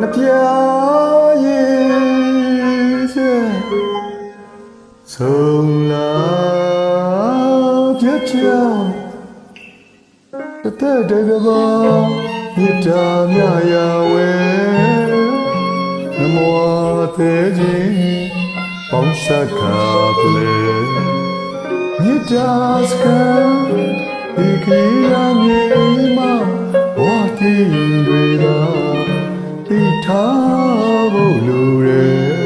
နှပြရေးစေဆုံးလာပြချာတကဘာမြတ်တာမြရာဝဲနမောသေးခြင်းပေါင်းစပ်ခါပလေမြတ်တာစကားဒီခီလာမြေမဝတိတွေသာတိထားဖို့လိုတယ်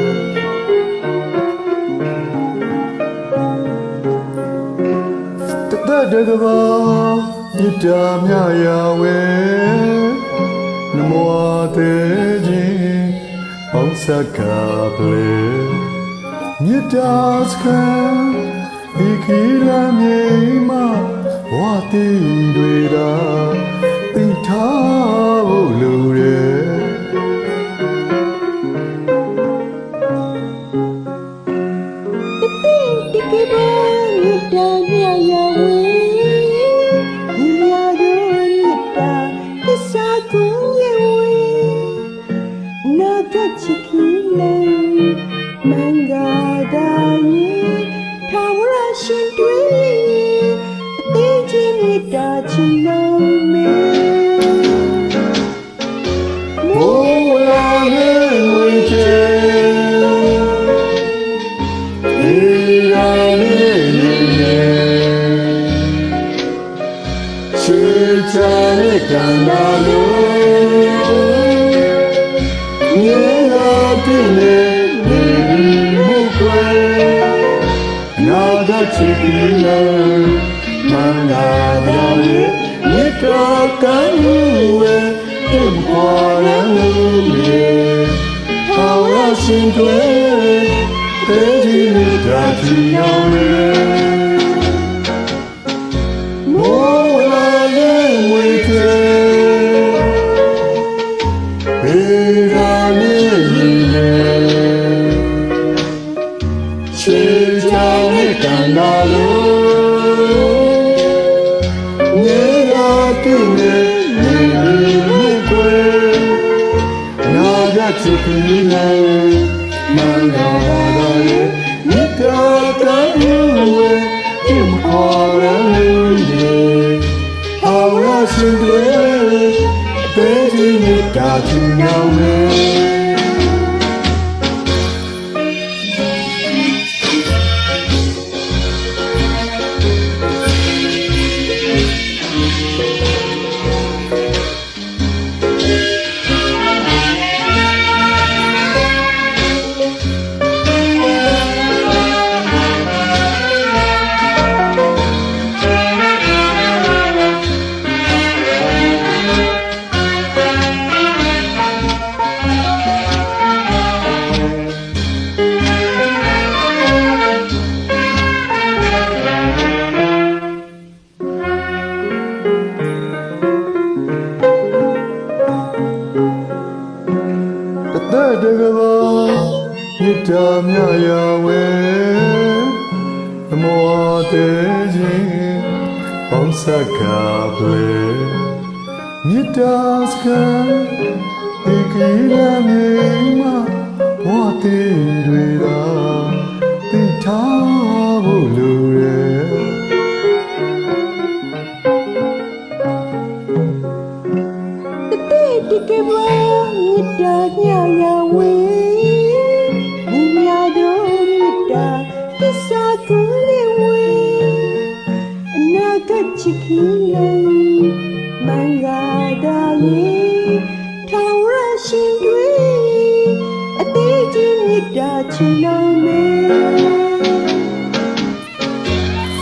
တကဘာမြတ်တာမြရာဝဲနမောသေးခြင်းပေါင်းစပ်ခါပလေမြတ်တာစကားဒီခီလာမြေမဝတိတွေသာတိထားဖို့လိုတယ်တကယ်ပါမြတ်တာမြရာဝဲညီမတို့မြတ်တာသစ္စာကိုရဲ့ဝဲနာကချစ်ခီလေမင်္ဂဒါယေထာဝရရှင်တွေ့အသေးချင်းမြတ်တာချီလုံးမေမိုးလာရဲ့ဝေချေဒီရာလေးချေချာရဲ့ကံတာလို့မြေလာပြည့်နေမှုကွယ်နာကချစ်ပြီးလဲမင်္ဂလာရဲ့မြတ်တော်ကံဝဲတင်ပေါ်ရလို့လေဟာဝရှင်တွေတေဒီမြတ်တာချီအောင်လေမိုးလာရဲ့ဝေကေဘေရာလေးချေချာရဲ့ကံလာလို့မြေရာပြည့်နေမှုကွယ်နာကချစ်ပြီးလဲမင်္ဂလာရဲ့မြတ်တော်ကံဝဲတင်ပေါ်ရလို့လေဟာဝရှင်တွေတေဒီမြတ်တာချီအောင်လေတကဘာမြတ်တာမြရာဝဲနမောသေးခြင်းပေါင်းစပ်ခါပလေမြတ်တာစကားဒီကီလာမြေမဝတိတွေသာတိထားဖို့လိုတယ်တကယ်ပါမြတ်တာမြရာဝဲညီမတို့မြတ်တာသစ္စာကိုရဲ့ဝဲအနာကချစ်ခီလေမင်္ဂဒါယေထာဝရရှင်တွေ့အသေးချင်းမြတ်တာချီလုံးမေ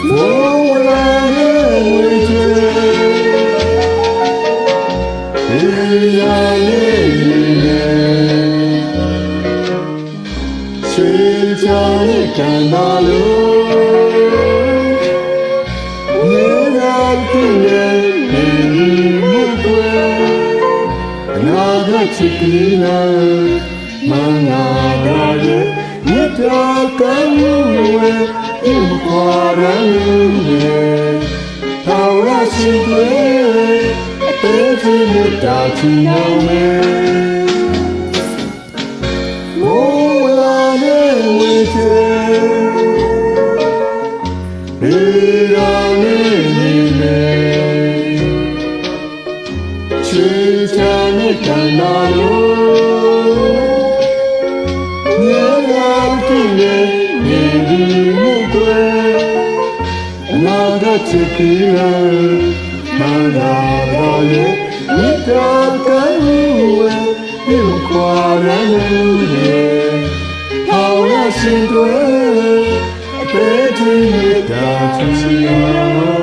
မိုးလာရဲ့ဝေချေရာလေးချေချာရဲ့ကံတာလို့မြေရာပြည့်နေမှုကွယ်နာကချစ်ပြီးလဲမင်္ဂလာရဲ့မြတ်တော်ကံဝဲတင်ပေါ်ရလို့လေဟာဝရှင်တွေတေဒီမြတ်တာချီအောင်မေ ချေဘေးရာနေနေနေချေချာနဲ့ကန္နာလို့မြေရာတူနေနေဒီမို့ကွယ်အနာဂတ်ချစ်ပြီးလဲမလာတော့ရဲ့မိသားကံဝဲဒီခွာရလို့ရဲ့ဟောရရှင်တွေအသေးသေးတာချီရော